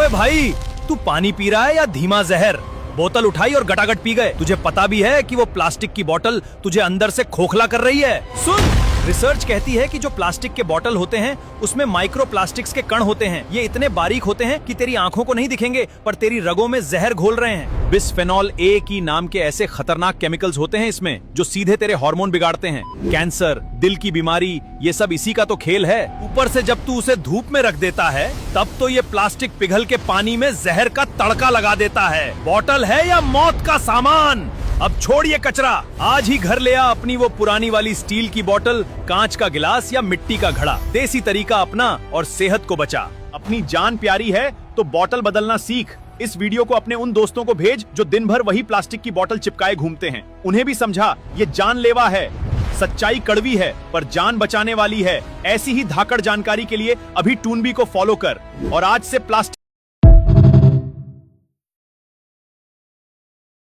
ओए भाई, तू पानी पी रहा है या धीमा जहर? बोतल उठाई और गटागट पी गए। तुझे पता भी है कि वो प्लास्टिक की बोतल तुझे अंदर से खोखला कर रही है। सुन, रिसर्च कहती है कि जो प्लास्टिक के बोतल होते हैं उसमें माइक्रो प्लास्टिक्स के कण होते हैं। ये इतने बारीक होते हैं कि तेरी आंखों को नहीं दिखेंगे, पर तेरी रगों में जहर घोल रहे हैं। बिस्फेनॉल ए की नाम के ऐसे खतरनाक केमिकल्स होते हैं इसमें, जो सीधे तेरे हार्मोन बिगाड़ते हैं। कैंसर, दिल की बीमारी, ये सब इसी का तो खेल है। ऊपर से जब तू उसे धूप में रख देता है, तब तो ये प्लास्टिक पिघल के पानी में जहर का तड़का लगा देता है। बोतल है या मौत का सामान? अब छोड़ ये कचरा, आज ही घर ले आ अपनी वो पुरानी वाली स्टील की बोतल, कांच का गिलास या मिट्टी का घड़ा। देसी तरीका अपना और सेहत को बचा। अपनी जान प्यारी है तो बोतल बदलना सीख। इस वीडियो को अपने उन दोस्तों को भेज जो दिन भर वही प्लास्टिक की बोतल चिपकाए घूमते हैं। उन्हें भी समझा, ये जानलेवा है। सच्चाई कड़वी है पर जान बचाने वाली है। ऐसी ही धाकड़ जानकारी के लिए अभी टूनबी को फॉलो कर और आज से प्लास्टिक